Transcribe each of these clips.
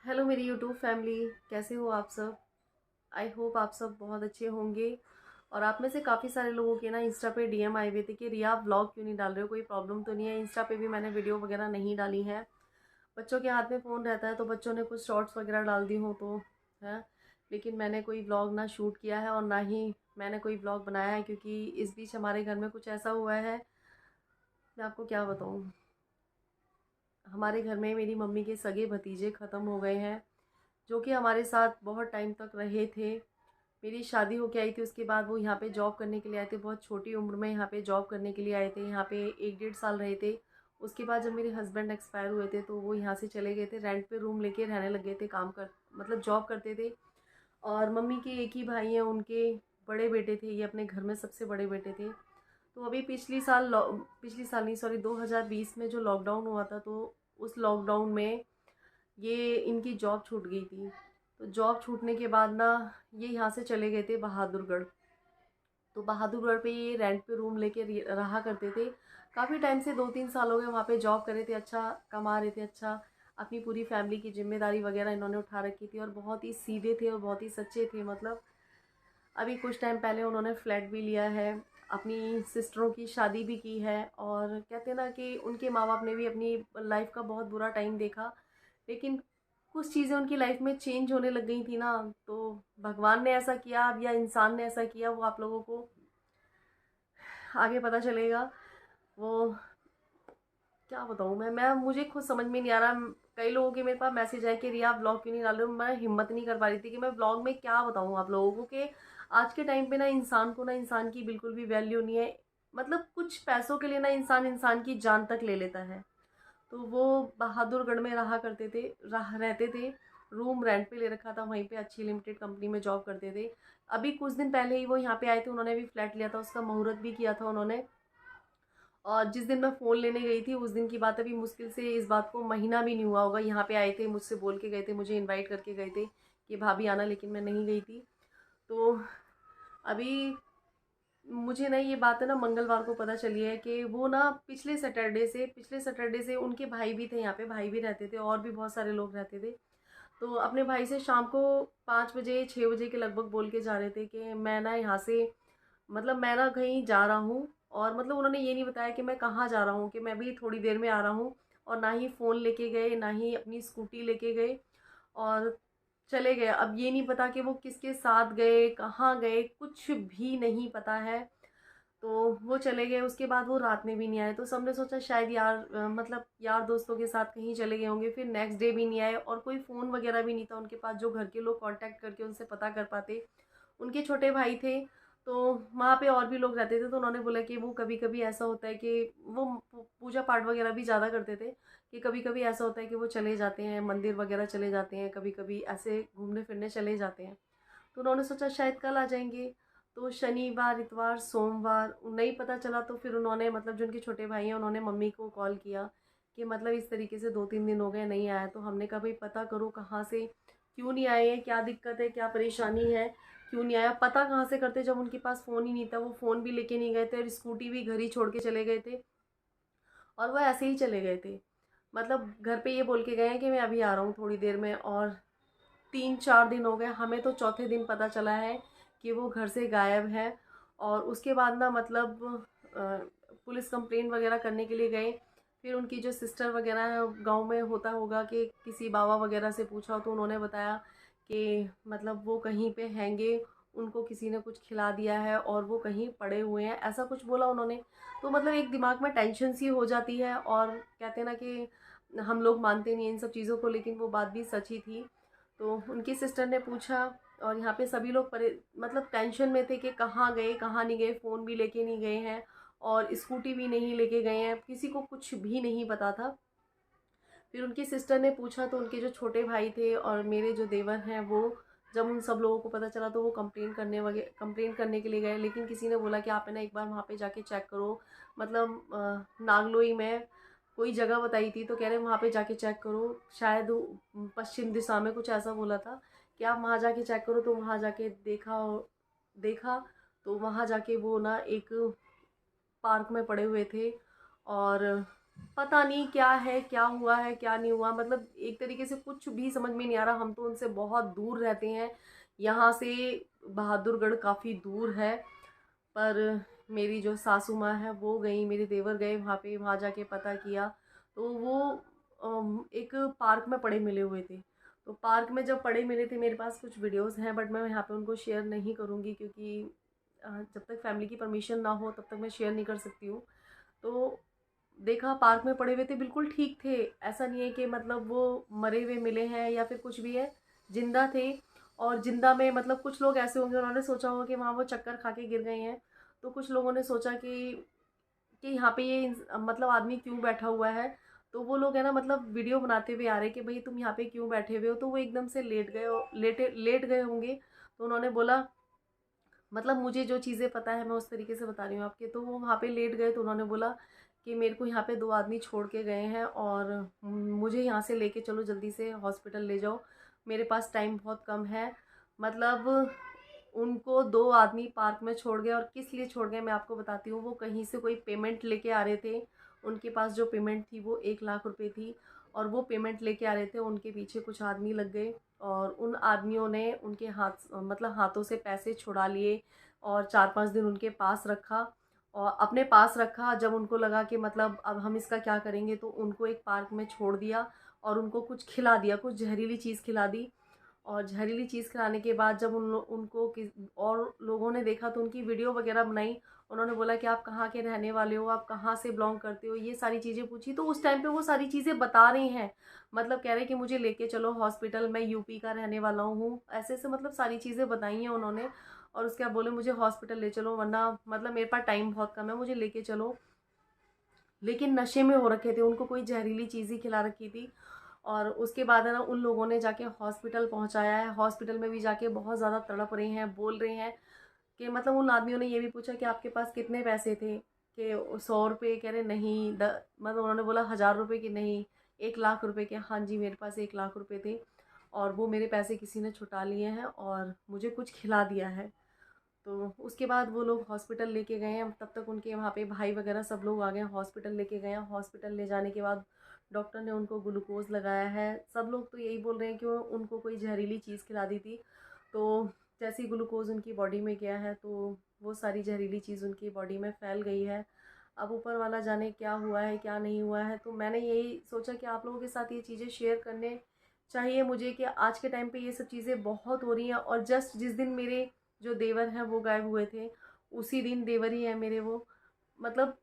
Hello मेरी YouTube family, कैसे हो आप सब। आई होप आप सब बहुत अच्छे होंगे। और आप में से काफ़ी सारे लोगों के ना इंस्टा पे डीएम आए हुए थे कि रिया आप व्लॉग क्यों नहीं डाल रहे हो, कोई प्रॉब्लम तो नहीं है। इंस्टा पे भी मैंने वीडियो वगैरह नहीं डाली है। बच्चों के हाथ में फ़ोन रहता है तो बच्चों ने कुछ शॉर्ट्स वगैरह डाल दी हो तो है। लेकिन मैंने कोई व्लॉग ना शूट किया है और ना ही मैंने कोई व्लॉग बनाया है, क्योंकि इस बीच हमारे घर में कुछ ऐसा हुआ है, मैं आपको क्या बताऊँ। हमारे घर में मेरी मम्मी के सगे भतीजे ख़त्म हो गए हैं, जो कि हमारे साथ बहुत टाइम तक रहे थे। मेरी शादी होके आई थी, उसके बाद वो यहाँ पे जॉब करने के लिए आए थे। बहुत छोटी उम्र में यहाँ पे जॉब करने के लिए आए थे। यहाँ पे 1 डेढ़ साल रहे थे। उसके बाद जब मेरे हस्बैंड एक्सपायर हुए थे तो वो यहाँ से चले गए थे, रेंट पे रूम लेके रहने लग गए थे, काम कर मतलब जॉब करते थे। और मम्मी के एक ही भाई हैं, उनके बड़े बेटे थे, ये अपने घर में सबसे बड़े बेटे थे। तो अभी पिछली साल नहीं, सॉरी, 2020 में जो लॉकडाउन हुआ था, तो उस लॉकडाउन में ये इनकी जॉब छूट गई थी। तो जॉब छूटने के बाद ना ये यहाँ से चले गए थे बहादुरगढ़। तो बहादुरगढ़ पे ये रेंट पे रूम लेके रहा करते थे। काफ़ी टाइम से 2 3 साल हो गए वहाँ पे जॉब कर रहे थे, अच्छा कमा रहे थे, अच्छा अपनी पूरी फैमिली की जिम्मेदारी वगैरह इन्होंने उठा रखी थी और बहुत ही सीधे थे और बहुत ही सच्चे थे। मतलब अभी कुछ टाइम पहले उन्होंने फ्लैट भी लिया है, अपनी सिस्टरों की शादी भी की है। और कहते हैं ना कि उनके माँ बाप ने भी अपनी लाइफ का बहुत बुरा टाइम देखा, लेकिन कुछ चीज़ें उनकी लाइफ में चेंज होने लग गई थी ना। तो भगवान ने ऐसा किया अब या इंसान ने ऐसा किया, वो आप लोगों को आगे पता चलेगा। वो क्या बताऊँ मैं मुझे खुद समझ में नहीं आ रहा। कई लोगों के मेरे पास मैसेज आए कि रिया आप ब्लॉग क्यों नहीं डाल रहे हो। मैं हिम्मत नहीं कर पा रही थी कि मैं ब्लॉग में क्या बताऊँ आप लोगों को कि आज के टाइम पे ना इंसान को ना इंसान की बिल्कुल भी वैल्यू नहीं है। मतलब कुछ पैसों के लिए ना इंसान इंसान की जान तक ले लेता है। तो वो बहादुरगढ़ में रहा करते थे, रहते थे। रूम रेंट पे ले रखा था, वहीं पे अच्छी लिमिटेड कंपनी में जॉब करते थे। अभी कुछ दिन पहले ही वो यहाँ पे आए थे, उन्होंने भी फ्लैट लिया था, उसका मुहूर्त भी किया था उन्होंने। और जिस दिन मैं फ़ोन लेने गई थी उस दिन की बात, अभी मुश्किल से इस बात को महीना भी नहीं हुआ होगा। यहाँ पे आए थे, मुझसे बोल के गए थे, मुझे इनवाइट करके गए थे कि भाभी आना, लेकिन मैं नहीं गई थी। तो अभी मुझे ना ये बात है ना मंगलवार को पता चली है कि वो ना पिछले सैटरडे से उनके भाई भी थे यहाँ पे, भाई भी रहते थे और भी बहुत सारे लोग रहते थे। तो अपने भाई से शाम को 5 बजे 6 बजे के लगभग बोल के जा रहे थे कि मैं ना यहाँ से, मतलब मैं ना कहीं जा रहा हूँ। और मतलब उन्होंने ये नहीं बताया कि मैं कहाँ जा रहा हूँ, कि मैं भी थोड़ी देर में आ रहा हूँ। और ना ही फ़ोन लेके गए, ना ही अपनी स्कूटी लेके गए, और चले गए। अब ये नहीं पता कि वो किसके साथ गए, कहाँ गए, कुछ भी नहीं पता है। तो वो चले गए, उसके बाद वो रात में भी नहीं आए। तो सबने सोचा शायद मतलब यार दोस्तों के साथ कहीं चले गए होंगे। फिर नेक्स्ट डे भी नहीं आए और कोई फ़ोन वगैरह भी नहीं था उनके पास जो घर के लोग कांटेक्ट करके उनसे पता कर पाते। उनके छोटे भाई थे, तो वहाँ पे और भी लोग रहते थे। तो उन्होंने बोला कि वो कभी कभी ऐसा होता है कि वो पूजा पाठ वगैरह भी ज़्यादा करते थे, कि कभी कभी ऐसा होता है कि वो चले जाते हैं मंदिर वगैरह, चले जाते हैं कभी कभी ऐसे घूमने फिरने चले जाते हैं। तो उन्होंने सोचा शायद कल आ जाएंगे। तो शनिवार इतवार सोमवार नहीं पता चला। तो फिर उन्होंने, मतलब जो उनके छोटे भाई हैं, उन्होंने मम्मी को कॉल किया कि मतलब इस तरीके से 2 3 दिन हो गए नहीं आया। तो हमने कहा भाई पता करो कहाँ से, क्यों नहीं आए हैं, क्या दिक्कत है, क्या परेशानी है, क्यों नहीं आया। पता कहाँ से करते जब उनके पास फ़ोन ही नहीं था, वो फ़ोन भी लेके नहीं गए थे और स्कूटी भी घर ही छोड़ के चले गए थे। और वो ऐसे ही चले गए थे, मतलब घर पे ये बोल के गए हैं कि मैं अभी आ रहा हूँ थोड़ी देर में। और 3 4 दिन हो गए, हमें तो चौथे दिन पता चला है कि वो घर से गायब है। और उसके बाद ना मतलब पुलिस कंप्लेंट वगैरह करने के लिए गए। फिर उनकी जो सिस्टर वगैरह है, गांव में होता होगा कि किसी बाबा वगैरह से पूछा तो उन्होंने बताया कि मतलब वो कहीं पे हैंगे, उनको किसी ने कुछ खिला दिया है और वो कहीं पड़े हुए हैं, ऐसा कुछ बोला उन्होंने। तो मतलब एक दिमाग में टेंशन सी हो जाती है। और कहते हैं ना कि हम लोग मानते नहीं इन सब चीज़ों को, लेकिन वो बात भी सच ही थी। तो उनकी सिस्टर ने पूछा, और यहाँ पे सभी लोग मतलब टेंशन में थे कि कहाँ गए कहाँ नहीं गए, फ़ोन भी लेके नहीं गए हैं और स्कूटी भी नहीं लेके गए हैं, किसी को कुछ भी नहीं पता था। फिर उनकी सिस्टर ने पूछा तो उनके जो छोटे भाई थे और मेरे जो देवर हैं, वो जब उन सब लोगों को पता चला तो वो कंप्लेन करने के लिए गए। लेकिन किसी ने बोला कि आप है ना एक बार वहाँ पे जाके चेक करो। मतलब नागलोई में कोई जगह बताई थी, तो कह रहे वहाँ पे जाके चेक करो, शायद पश्चिम दिशा में कुछ ऐसा बोला था कि आप वहाँ जाके चेक करो। तो वहाँ जाके देखा तो वहाँ जाके वो ना एक पार्क में पड़े हुए थे। और पता नहीं क्या है, क्या हुआ है, क्या नहीं हुआ, मतलब एक तरीके से कुछ भी समझ में नहीं आ रहा। हम तो उनसे बहुत दूर रहते हैं, यहाँ से बहादुरगढ़ काफ़ी दूर है। पर मेरी जो सासू माँ है वो गई, मेरे देवर गए वहाँ पे, वहाँ जाके पता किया तो वो एक पार्क में पड़े मिले हुए थे। तो पार्क में जब पड़े मिले थे, मेरे पास कुछ वीडियोस हैं बट मैं यहाँ पे उनको शेयर नहीं करूँगी, क्योंकि जब तक फैमिली की परमिशन ना हो तब तक मैं शेयर नहीं कर सकती हूँ। तो देखा, पार्क में पड़े हुए थे, बिल्कुल ठीक थे। ऐसा नहीं है कि मतलब वो मरे हुए मिले हैं या फिर कुछ भी है, जिंदा थे। और जिंदा में मतलब कुछ लोग ऐसे होंगे, उन्होंने सोचा होगा कि वहाँ वो चक्कर खा के गिर गए हैं। तो कुछ लोगों ने सोचा कि यहाँ पे ये मतलब आदमी क्यों बैठा हुआ है। तो वो लोग है ना, मतलब वीडियो बनाते हुए आ रहे कि भाई तुम यहाँ पे क्यों बैठे हुए हो। तो वो एकदम से लेट गए होंगे। तो उन्होंने बोला, मतलब मुझे जो चीज़ें पता है मैं उस तरीके से बता रही हूँ आपके। तो वो वहाँ पे लेट गए तो उन्होंने बोला कि मेरे को यहाँ पे 2 आदमी छोड़ के गए हैं और मुझे यहाँ से लेके चलो, जल्दी से हॉस्पिटल ले जाओ, मेरे पास टाइम बहुत कम है। मतलब उनको 2 आदमी पार्क में छोड़ गए, और किस लिए छोड़ गए मैं आपको बताती हूँ। वो कहीं से कोई पेमेंट लेके आ रहे थे, उनके पास जो पेमेंट थी वो 1 लाख रुपए थी, और वो पेमेंट लेके आ रहे थे। उनके पीछे कुछ आदमी लग गए और उन आदमियों ने उनके मतलब हाथों से पैसे छुड़ा लिए और 4-5 दिन उनके पास रखा, और अपने पास रखा। जब उनको लगा कि मतलब अब हम इसका क्या करेंगे, तो उनको एक पार्क में छोड़ दिया और उनको कुछ खिला दिया, कुछ जहरीली चीज़ खिला दी। और जहरीली चीज़ खिलाने के बाद जब उनको और लोगों ने देखा तो उनकी वीडियो वगैरह बनाई। उन्होंने बोला कि आप कहाँ के रहने वाले हो, आप कहाँ से बिलोंग करते हो, ये सारी चीज़ें पूछी। तो उस टाइम पे वो सारी चीज़ें बता रहे हैं, मतलब कह रहे हैं कि मुझे लेके चलो हॉस्पिटल, मैं यूपी का रहने वाला हूँ, ऐसे ऐसे मतलब सारी चीज़ें बताई हैं उन्होंने। और उसके बाद बोले मुझे हॉस्पिटल ले चलो, वरना मतलब मेरे पास टाइम बहुत कम है, मुझे लेके चलो। लेकिन नशे में हो रखे थे, उनको कोई जहरीली चीज़ ही खिला रखी थी। और उसके बाद है ना, उन लोगों ने जाके हॉस्पिटल पहुंचाया है। हॉस्पिटल में भी जाके बहुत ज़्यादा तड़प रहे हैं, बोल रहे हैं कि मतलब उन आदमियों ने ये भी पूछा कि आपके पास कितने पैसे थे, कि 100 रुपये, कह रहे नहीं, मतलब उन्होंने बोला 1000 रुपये की नहीं, 1 लाख रुपए के। हाँ जी, मेरे पास 1 लाख रुपए थे और वो मेरे पैसे किसी ने छुटा लिए हैं और मुझे कुछ खिला दिया है। तो उसके बाद वो लोग हॉस्पिटल लेके गए हैं। तब तक उनके वहाँ पे भाई वगैरह सब लोग आ गए, हॉस्पिटल लेके गए हैं। हॉस्पिटल ले जाने के बाद डॉक्टर ने उनको ग्लूकोज लगाया है। सब लोग तो यही बोल रहे हैं कि उनको कोई जहरीली चीज़ खिला दी थी। तो जैसे ही ग्लूकोज उनकी बॉडी में गया है तो वो सारी जहरीली चीज़ उनकी बॉडी में फैल गई है। अब ऊपर वाला जाने क्या हुआ है, क्या नहीं हुआ है। तो मैंने यही सोचा कि आप लोगों के साथ ये चीज़ें शेयर करने चाहिए मुझे, कि आज के टाइम पे ये सब चीज़ें बहुत हो रही हैं। और जस्ट जिस दिन मेरे जो देवर हैं वो गायब हुए थे, उसी दिन देवर ही है मेरे वो। मतलब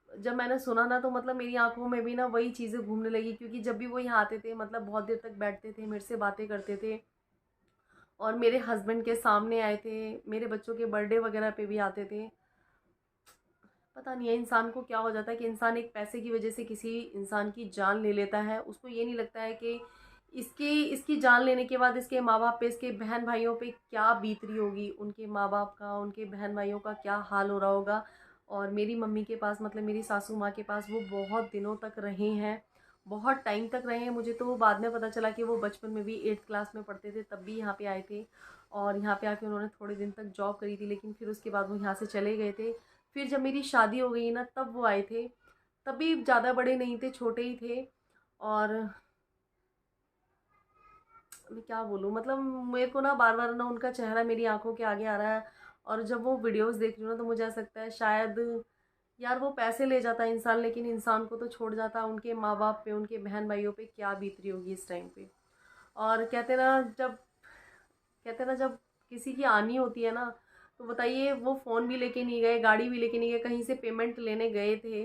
जब मैंने सुना ना, तो मतलब मेरी आंखों में भी ना वही चीज़ें घूमने लगी, क्योंकि जब भी वो यहाँ आते थे मतलब बहुत देर तक बैठते थे, मेरे से बातें करते थे, और मेरे हस्बैंड के सामने आए थे, मेरे बच्चों के बर्थडे वगैरह पे भी आते थे। पता नहीं है इंसान को क्या हो जाता है कि इंसान एक पैसे की वजह से किसी इंसान की जान ले लेता है। उसको ये नहीं लगता है कि इसकी जान लेने के बाद इसके माँ बाप पे, इसके बहन भाइयों पे क्या बीत रही होगी, उनके माँ बाप का, उनके बहन भाइयों का क्या हाल हो रहा होगा। और मेरी मम्मी के पास, मतलब मेरी सासू माँ के पास वो बहुत दिनों तक रहे हैं, बहुत टाइम तक रहे हैं। मुझे तो बाद में पता चला कि वो बचपन में भी 8th क्लास में पढ़ते थे, तब भी यहाँ पे आए थे। और यहाँ पे आके उन्होंने थोड़े दिन तक जॉब करी थी, लेकिन फिर उसके बाद वो यहाँ से चले गए थे। फिर जब मेरी शादी हो गई ना, तब वो आए थे। तब भी ज़्यादा बड़े नहीं थे, छोटे ही थे। और मैं क्या बोलूँ, मतलब मेरे को ना बार बार ना उनका चेहरा मेरी आंखों के आगे आ रहा है। और जब वो वीडियोस देख रही हूँ ना, तो मुझे ऐसा लगता है शायद यार वो पैसे ले जाता इंसान, लेकिन इंसान को तो छोड़ जाता। उनके माँ बाप पे, उनके बहन भाइयों पे क्या बीत रही होगी इस टाइम पे। और कहते ना जब किसी की आनी होती है ना, तो बताइए, वो फ़ोन भी लेके नहीं गए, गाड़ी भी लेके नहीं गए, कहीं से पेमेंट लेने गए थे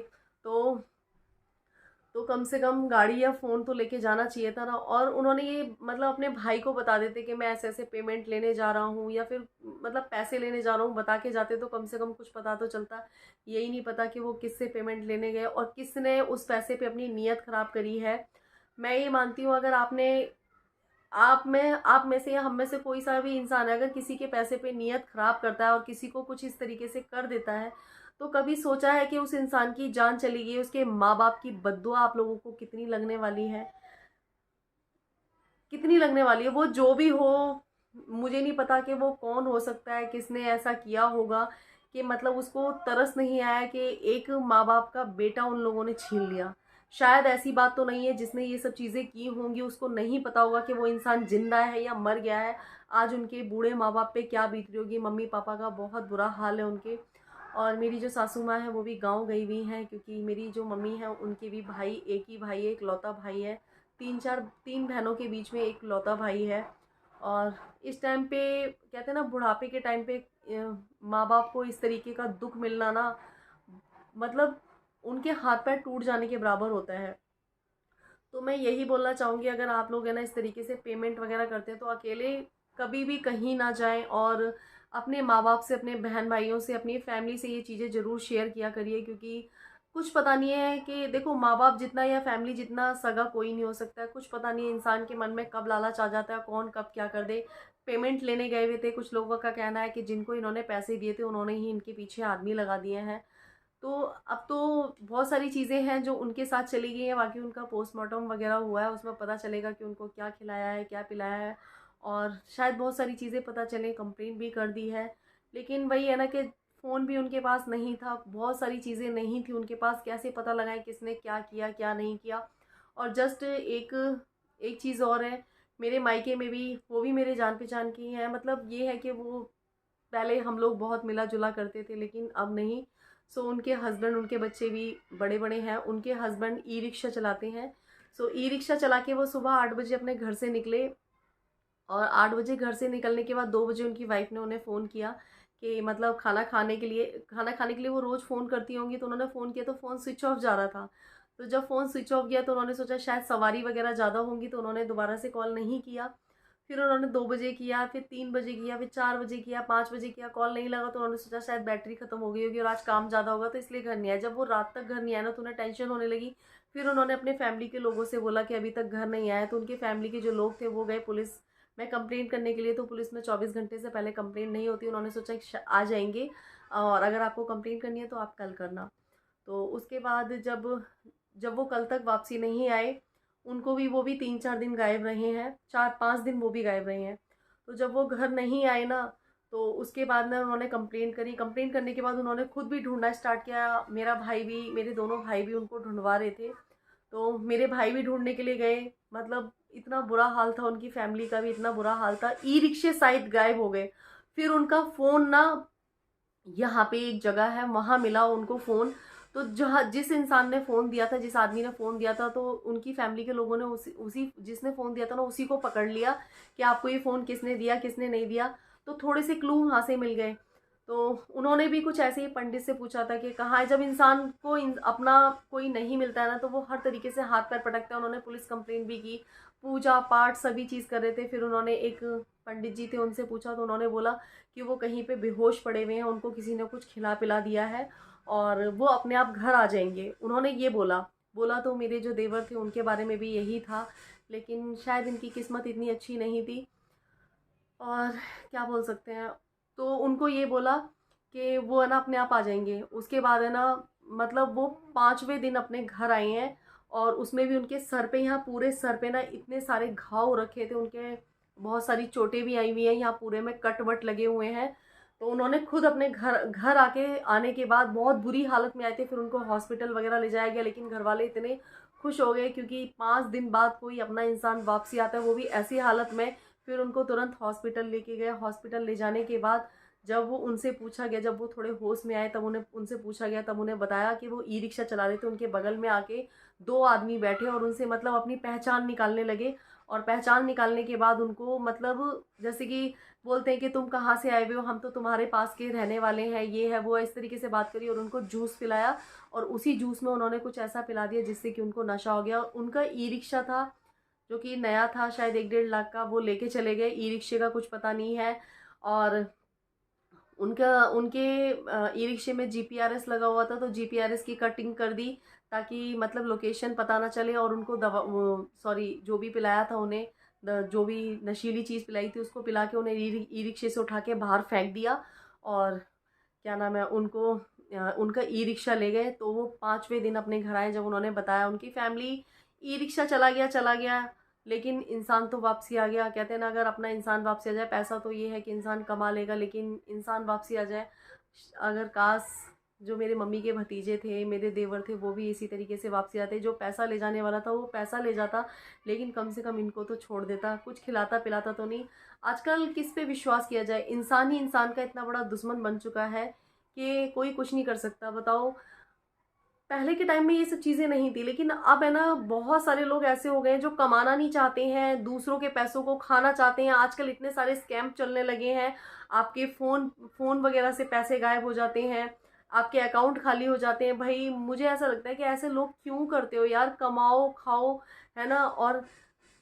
तो कम से कम गाड़ी या फ़ोन तो लेके जाना चाहिए था ना। और उन्होंने ये मतलब अपने भाई को बता देते कि मैं ऐसे ऐसे पेमेंट लेने जा रहा हूँ, या फिर मतलब पैसे लेने जा रहा हूँ, बता के जाते तो कम से कम कुछ पता तो चलता। यही नहीं पता कि वो किससे पेमेंट लेने गए और किसने उस पैसे पे अपनी नीयत ख़राब करी है। मैं ये मानती हूँ, अगर आप में से या हम में से कोई सा भी इंसान है, अगर किसी के पैसे पे नीयत खराब करता है और किसी को कुछ इस तरीके से कर देता है, तो कभी सोचा है कि उस इंसान की जान चली गई, उसके माँ बाप की बद्दुआ आप लोगों को कितनी लगने वाली है, कितनी लगने वाली है। वो जो भी हो, मुझे नहीं पता कि वो कौन हो सकता है, किसने ऐसा किया होगा कि मतलब उसको तरस नहीं आया कि एक माँ बाप का बेटा उन लोगों ने छीन लिया। शायद ऐसी बात तो नहीं है जिसने ये सब चीज़ें की होंगी उसको नहीं पता होगा कि वो इंसान जिंदा है या मर गया है। आज उनके बूढ़े माँ बाप पे क्या बीत रही होगी, मम्मी पापा का बहुत बुरा हाल है उनके। और मेरी जो सासू माँ है वो भी गांव गई हुई हैं, क्योंकि मेरी जो मम्मी है उनके भी भाई, एक ही भाई है, एक लौता भाई है। तीन बहनों के बीच में एक लौता भाई है। और इस टाइम पे कहते हैं ना, बुढ़ापे के टाइम पे माँ बाप को इस तरीके का दुख मिलना ना, मतलब उनके हाथ पैर टूट जाने के बराबर होता है। तो मैं यही बोलना चाहूँगी, अगर आप लोग है ना इस तरीके से पेमेंट वगैरह करते हैं तो अकेले कभी भी कहीं ना जाएं, और अपने माँ बाप से, अपने बहन भाइयों से, अपनी फैमिली से ये चीज़ें ज़रूर शेयर किया करिए। क्योंकि कुछ पता नहीं है कि देखो, माँ बाप जितना या फैमिली जितना सगा कोई नहीं हो सकता है। कुछ पता नहीं है इंसान के मन में कब लालच आ जाता है, कौन कब क्या कर दे। पेमेंट लेने गए हुए थे, कुछ लोगों का कहना है कि जिनको इन्होंने पैसे दिए थे उन्होंने ही इनके पीछे आदमी लगा दिए हैं। तो अब तो बहुत सारी चीज़ें हैं जो उनके साथ चली गई हैं। बाकी उनका पोस्टमार्टम वगैरह हुआ है, उसमें पता चलेगा कि उनको क्या खिलाया है, क्या पिलाया है। और शायद बहुत सारी चीज़ें पता चले, कंप्लेंट भी कर दी है। लेकिन वही है ना कि फ़ोन भी उनके पास नहीं था, बहुत सारी चीज़ें नहीं थी उनके पास, कैसे पता लगाएं किसने क्या किया क्या नहीं किया। और जस्ट एक एक चीज़ और है, मेरे मायके में भी, वो भी मेरे जान पहचान की हैं। मतलब ये है कि वो पहले हम लोग बहुत मिला जुला करते थे, लेकिन अब नहीं। सो उनके हस्बैंड, उनके बच्चे भी बड़े बड़े हैं। उनके हस्बैंड ई रिक्शा चलाते हैं। सो ई रिक्शा चला के वो सुबह 8 बजे अपने घर से निकले, और 8 बजे घर से निकलने के बाद 2 बजे उनकी वाइफ ने उन्हें फ़ोन किया कि मतलब खाना खाने के लिए वो रोज़ फ़ोन करती होंगी। तो उन्होंने फ़ोन किया तो फ़ोन स्विच ऑफ जा रहा था। तो जब फ़ोन स्विच ऑफ गया तो उन्होंने सोचा शायद सवारी वगैरह ज़्यादा होंगी, तो उन्होंने दोबारा से कॉल नहीं किया। फिर उन्होंने 2 बजे किया, फिर 3 बजे किया, फिर 4 बजे किया, 5 बजे किया, कॉल नहीं लगा। तो उन्होंने सोचा शायद बैटरी खत्म हो गई होगी और आज काम ज़्यादा होगा, तो इसलिए घर नहीं आया। जब वो रात तक घर नहीं आया ना तो उन्हें टेंशन होने लगी। फिर उन्होंने अपने फैमिली के लोगों से बोला कि अभी तक घर नहीं आया। तो उनके फैमिली के जो लोग थे वो गए पुलिस में कंप्लेंट करने के लिए। तो पुलिस में 24 घंटे से पहले कंप्लेंट नहीं होती। उन्होंने सोचा कि आ जाएंगे, और अगर आपको कंप्लेंट करनी है तो आप कल करना। तो उसके बाद जब जब वो कल तक वापसी नहीं आए, उनको भी, वो भी 3-4 दिन गायब रहे हैं, 4-5 दिन वो भी गायब रहे हैं। तो जब वो घर नहीं आए ना, तो उसके बाद में उन्होंने कंप्लेंट करी। कंप्लेंट करने के बाद उन्होंने खुद भी ढूंढना स्टार्ट किया। मेरा भाई भी, मेरे दोनों भाई भी उनको ढूंढवा रहे थे। तो मेरे भाई भी ढूंढने के लिए गए। मतलब इतना बुरा हाल था, उनकी फैमिली का भी इतना बुरा हाल था। ई रिक्शे शायद गायब हो गए। फिर उनका फ़ोन ना, यहाँ पे एक जगह है वहाँ मिला उनको फ़ोन। तो जहाँ जिस इंसान ने फ़ोन दिया था, जिस आदमी ने फ़ोन दिया था, तो उनकी फैमिली के लोगों ने उसी उसी जिसने फ़ोन दिया था ना, उसी को पकड़ लिया कि आपको ये फ़ोन किसने दिया, किसने नहीं दिया। तो थोड़े से क्लू वहाँ से मिल गए। तो उन्होंने भी कुछ ऐसे ही पंडित से पूछा था कि कहाँ है। जब इंसान को अपना कोई नहीं मिलता है ना, तो वो हर तरीके से हाथ पैर पटकता है। उन्होंने पुलिस कंप्लेंट भी की, पूजा पाठ सभी चीज़ कर रहे थे। फिर उन्होंने, एक पंडित जी थे, उनसे पूछा तो उन्होंने बोला कि वो कहीं पे बेहोश पड़े हुए हैं, उनको किसी ने कुछ खिला पिला दिया है और वो अपने आप घर आ जाएंगे। उन्होंने ये बोला। बोला तो मेरे जो देवर थे उनके बारे में भी यही था, लेकिन शायद इनकी किस्मत इतनी अच्छी नहीं थी। और क्या बोल सकते हैं। तो उनको ये बोला कि वो है ना अपने आप आ जाएंगे। उसके बाद है ना, मतलब वो 5वें दिन अपने घर आए हैं, और उसमें भी उनके सर पे, यहाँ पूरे सर पे ना इतने सारे घाव रखे थे उनके। बहुत सारी चोटें भी आई हुई हैं, यहाँ पूरे में कट वट लगे हुए हैं। तो उन्होंने खुद अपने घर घर आने के बाद बहुत बुरी हालत में आए थे। फिर उनको हॉस्पिटल वगैरह ले जाया गया, लेकिन घर वाले इतने खुश हो गए क्योंकि 5 दिन बाद कोई अपना इंसान वापसी आता है, वो भी ऐसी हालत में। फिर उनको तुरंत हॉस्पिटल लेके गए। हॉस्पिटल ले जाने के बाद जब वो उनसे पूछा गया, जब वो थोड़े होश में आए, तब उन्हें उनसे पूछा गया, तब उन्हें बताया कि वो ई रिक्शा चला रहे थे। उनके बगल में आके 2 आदमी बैठे और उनसे मतलब अपनी पहचान निकालने लगे। और पहचान निकालने के बाद उनको मतलब जैसे कि बोलते हैं कि तुम कहाँ से आए हुए हो, हम तो तुम्हारे पास के रहने वाले हैं, ये है वो है, इस तरीके से बात करी और उनको जूस पिलाया। और उसी जूस में उन्होंने कुछ ऐसा पिला दिया जिससे कि उनको नशा हो गया। उनका ई रिक्शा था जो कि नया था, शायद 1-1.5 लाख का, वो लेके चले गए। ई रिक्शे का कुछ पता नहीं है। और उनका उनके ई रिक्शे में जीपीआरएस लगा हुआ था, तो जीपीआरएस की कटिंग कर दी ताकि मतलब लोकेशन पता ना चले। और उनको दवा, सॉरी, जो भी पिलाया था उन्हें, जो भी नशीली चीज़ पिलाई थी उसको पिला के उन्हें ई रिक्शे से उठा के बाहर फेंक दिया। और क्या नाम है, उनको उनका ई रिक्शा ले गए। तो वो 5वें दिन अपने घर आए। जब उन्होंने बताया, उनकी फैमिली, ई रिक्शा चला गया चला गया, लेकिन इंसान तो वापसी आ गया। कहते हैं ना, अगर अपना इंसान वापसी आ जाए, पैसा तो ये है कि इंसान कमा लेगा, लेकिन इंसान वापसी आ जाए, अगर काश जो मेरे मम्मी के भतीजे थे, मेरे देवर थे, वो भी इसी तरीके से वापसी आते। जो पैसा ले जाने वाला था वो पैसा ले जाता, लेकिन कम से कम इनको तो छोड़ देता, कुछ खिलाता पिलाता तो नहीं। आजकल किस पे विश्वास किया जाए, इंसान ही इंसान का इतना बड़ा दुश्मन बन चुका है कि कोई कुछ नहीं कर सकता। बताओ, पहले के टाइम में ये सब चीज़ें नहीं थी, लेकिन अब है ना, बहुत सारे लोग ऐसे हो गए हैं जो कमाना नहीं चाहते हैं, दूसरों के पैसों को खाना चाहते हैं। आजकल इतने सारे स्कैम चलने लगे हैं, आपके फ़ोन फ़ोन वगैरह से पैसे गायब हो जाते हैं, आपके अकाउंट खाली हो जाते हैं। भाई मुझे ऐसा लगता है कि ऐसे लोग क्यों करते हो यार, कमाओ खाओ, है ना। और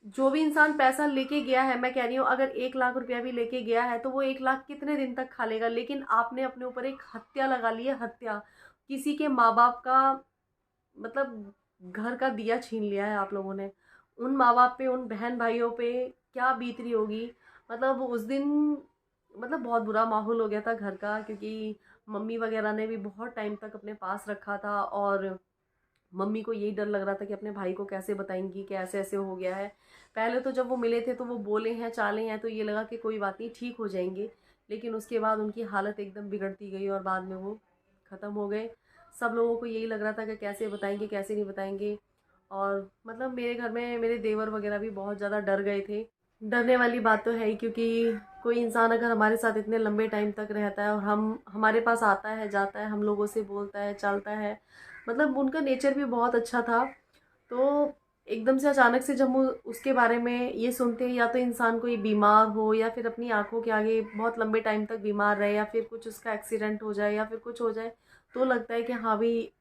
जो भी इंसान पैसा लेके गया है, मैं कह रही हूँ अगर 1 लाख रुपया भी लेके गया है तो वो 1 लाख कितने दिन तक खा लेगा। लेकिन आपने अपने ऊपर एक हत्या लगा ली है, हत्या। किसी के माँ बाप का मतलब घर का दिया छीन लिया है आप लोगों ने। उन माँ बाप पे, उन बहन भाइयों पे क्या बीत रही होगी। मतलब उस दिन मतलब बहुत बुरा माहौल हो गया था घर का, क्योंकि मम्मी वगैरह ने भी बहुत टाइम तक अपने पास रखा था, और मम्मी को यही डर लग रहा था कि अपने भाई को कैसे बताएंगी कि ऐसे ऐसे हो गया है। पहले तो जब वो मिले थे तो वो बोले हैं चाले हैं, तो ये लगा कि कोई बात नहीं, ठीक हो जाएंगे। लेकिन उसके बाद उनकी हालत एकदम बिगड़ती गई और बाद में वो ख़त्म हो गए। सब लोगों को यही लग रहा था कि कैसे बताएंगे कैसे नहीं बताएंगे। और मतलब मेरे घर में मेरे देवर वगैरह भी बहुत ज़्यादा डर गए थे। डरने वाली बात तो है ही, क्योंकि कोई इंसान अगर हमारे साथ इतने लंबे टाइम तक रहता है और हम हमारे पास आता है जाता है, हम लोगों से बोलता है चलता है, मतलब उनका नेचर भी बहुत अच्छा था। तो एकदम से अचानक से जब वो उसके बारे में ये सुनते हैं, या तो इंसान कोई बीमार हो या फिर अपनी आंखों के आगे बहुत लंबे टाइम तक बीमार रहे, या फिर कुछ उसका एक्सीडेंट हो जाए या फिर कुछ हो जाए, तो लगता है कि हाँ भाई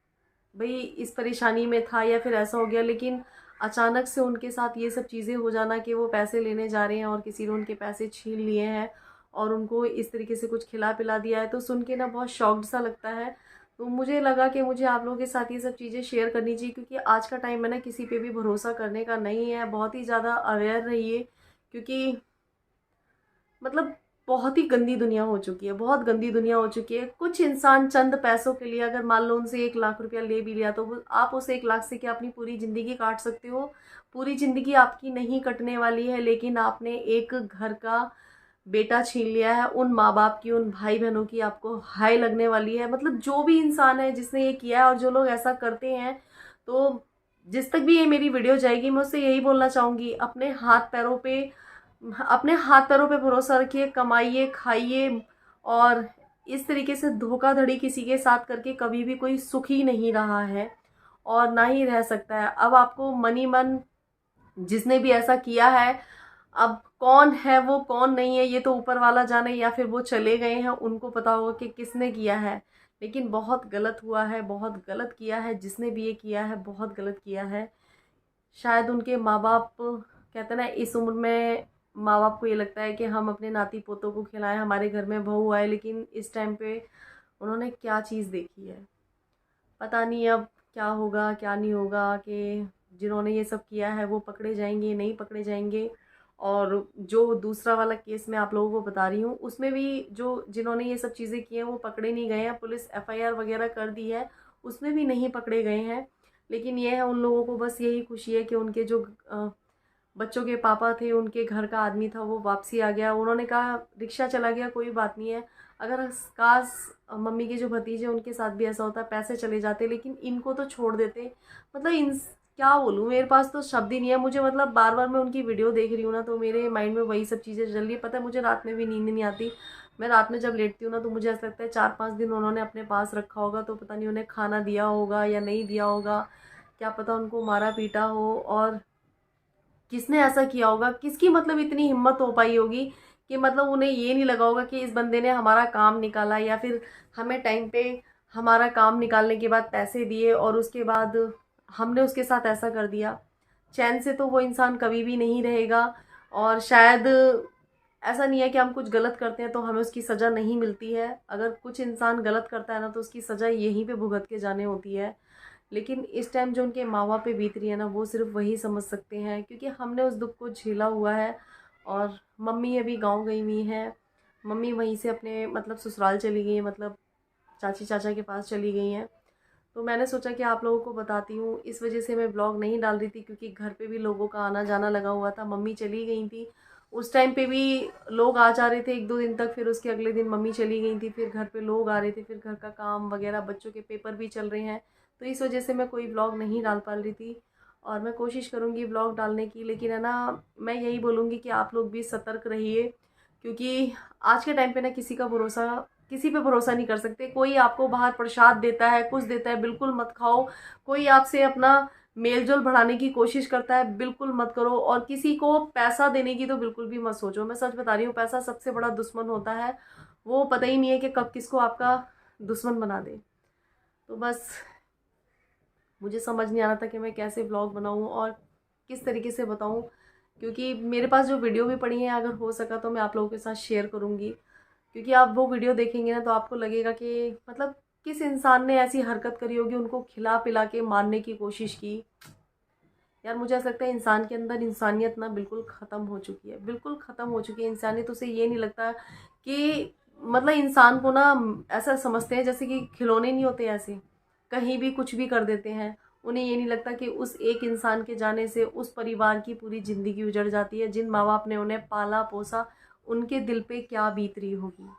भाई इस परेशानी में था या फिर ऐसा हो गया। लेकिन अचानक से उनके साथ ये सब चीज़ें हो जाना कि वो पैसे लेने जा रहे हैं और किसी ने उनके पैसे छीन लिए हैं और उनको इस तरीके से कुछ खिला पिला दिया है, तो सुन के ना बहुत शॉक्ड सा लगता है। तो मुझे लगा कि मुझे आप लोगों के साथ ये सब चीज़ें शेयर करनी चाहिए, क्योंकि आज का टाइम है ना, किसी पे भी भरोसा करने का नहीं है। बहुत ही ज़्यादा अवेयर रहिए, क्योंकि मतलब बहुत ही गंदी दुनिया हो चुकी है, बहुत गंदी दुनिया हो चुकी है। कुछ इंसान चंद पैसों के लिए अगर मान लो उनसे 1 लाख रुपया ले भी लिया, तो आप उस 1 लाख से क्या अपनी पूरी ज़िंदगी काट सकते हो? पूरी ज़िंदगी आपकी नहीं कटने वाली है, लेकिन आपने एक घर का बेटा छीन लिया है, उन माँ बाप की, उन भाई बहनों की आपको हाय लगने वाली है। मतलब जो भी इंसान है जिसने ये किया है और जो लोग ऐसा करते हैं, तो जिस तक भी ये मेरी वीडियो जाएगी मैं उससे यही बोलना चाहूँगी, अपने हाथ पैरों पे भरोसा रखिए, कमाइए खाइए। और इस तरीके से धोखाधड़ी किसी के साथ करके कभी भी कोई सुखी नहीं रहा है और ना ही रह सकता है। अब आपको मनी मन जिसने भी ऐसा किया है, अब कौन है वो कौन नहीं है ये तो ऊपर वाला जाने, या फिर वो चले गए हैं उनको पता होगा कि किसने किया है। लेकिन बहुत गलत हुआ है, बहुत गलत किया है, जिसने भी ये किया है बहुत गलत किया है। शायद उनके माँ बाप, कहते हैं ना इस उम्र में माँ बाप को ये लगता है कि हम अपने नाती पोतों को खिलाएं, हमारे घर में बहू आए, लेकिन इस टाइम पे उन्होंने क्या चीज़ देखी है पता नहीं। अब क्या होगा क्या नहीं होगा, कि जिन्होंने ये सब किया है वो पकड़े जाएंगे नहीं पकड़े जाएंगे। और जो दूसरा वाला केस मैं आप लोगों को बता रही हूँ, उसमें भी जो जिन्होंने ये सब चीज़ें की हैं वो पकड़े नहीं गए हैं। पुलिस एफआईआर वगैरह कर दी है, उसमें भी नहीं पकड़े गए हैं। लेकिन ये है, उन लोगों को बस यही खुशी है कि उनके जो बच्चों के पापा थे, उनके घर का आदमी था, वो वापसी आ गया। उन्होंने कहा रिक्शा चला गया कोई बात नहीं है, अगर काश मम्मी के जो भतीजे उनके साथ भी ऐसा होता, पैसे चले जाते, लेकिन इनको तो छोड़ देते। मतलब इन क्या बोलूँ, मेरे पास तो शब्द ही नहीं है। मुझे मतलब बार बार मैं उनकी वीडियो देख रही हूँ ना, तो मेरे माइंड में वही सब चीज़ें चल रही है। पता है मुझे रात में भी नींद नहीं आती। मैं रात में जब लेटती हूँ ना, तो मुझे ऐसा लगता है 4-5 दिन उन्होंने अपने पास रखा होगा, तो पता नहीं उन्हें खाना दिया होगा या नहीं दिया होगा, क्या पता उनको मारा पीटा हो, और किसने ऐसा किया होगा, किसकी मतलब इतनी हिम्मत हो पाई होगी कि मतलब उन्हें ये नहीं लगा होगा कि इस बंदे ने हमारा काम निकाला, या फिर हमें टाइम पे हमारा काम निकालने के बाद पैसे दिए और उसके बाद हमने उसके साथ ऐसा कर दिया। चैन से तो वो इंसान कभी भी नहीं रहेगा। और शायद ऐसा नहीं है कि हम कुछ गलत करते हैं तो हमें उसकी सज़ा नहीं मिलती है। अगर कुछ इंसान गलत करता है ना, तो उसकी सज़ा यहीं पे भुगत के जाने होती है। लेकिन इस टाइम जो उनके माँ बाप पे बीत रही है ना, वो सिर्फ वही समझ सकते हैं, क्योंकि हमने उस दुख को झेला हुआ है। और मम्मी अभी गांव गई हुई हैं, मम्मी वहीं से अपने मतलब ससुराल चली गई हैं, मतलब चाची चाचा के पास चली गई हैं। तो मैंने सोचा कि आप लोगों को बताती हूँ, इस वजह से मैं ब्लॉग नहीं डाल रही थी, क्योंकि घर पे भी लोगों का आना जाना लगा हुआ था। मम्मी चली गई थी, उस टाइम पे भी लोग आ जा रहे थे 1-2 दिन तक, फिर उसके अगले दिन मम्मी चली गई थी, फिर घर पे लोग आ रहे थे, फिर घर का काम वगैरह, बच्चों के पेपर भी चल रहे हैं, तो इस वजह से मैं कोई व्लॉग नहीं डाल पा रही थी। और मैं कोशिश करूँगी व्लॉग डालने की, लेकिन है ना, मैं यही बोलूँगी कि आप लोग भी सतर्क रहिए, क्योंकि आज के टाइम पे ना किसी पे भरोसा नहीं कर सकते। कोई आपको बाहर प्रसाद देता है, कुछ देता है, बिल्कुल मत खाओ। कोई आपसे अपना मेल-जोल बढ़ाने की कोशिश करता है, बिल्कुल मत करो। और किसी को पैसा देने की तो बिल्कुल भी मत सोचो। मैं सच बता रही हूँ, पैसा सबसे बड़ा दुश्मन होता है। वो पता ही नहीं है कि कब किसको आपका दुश्मन बना दे। तो बस मुझे समझ नहीं आ रहा था कि मैं कैसे व्लॉग बनाऊँ और किस तरीके से बताऊँ, क्योंकि मेरे पास जो वीडियो भी पड़ी है, अगर हो सका तो मैं आप लोगों के साथ शेयर करूँगी। क्योंकि आप वो वीडियो देखेंगे ना, तो आपको लगेगा कि मतलब किस इंसान ने ऐसी हरकत करी होगी, उनको खिला पिला के मारने की कोशिश की। यार मुझे ऐसा लगता है इंसान के अंदर इंसानियत ना बिल्कुल ख़त्म हो चुकी है, बिल्कुल ख़त्म हो चुकी है इंसानियत। उसे ये नहीं लगता कि मतलब इंसान को ना ऐसा समझते हैं जैसे कि खिलौने नहीं होते, ऐसे कहीं भी कुछ भी कर देते हैं। उन्हें ये नहीं लगता कि उस एक इंसान के जाने से उस परिवार की पूरी ज़िंदगी उजड़ जाती है। जिन माँ बाप ने उन्हें पाला पोसा, उनके दिल पे क्या बीत रही होगी।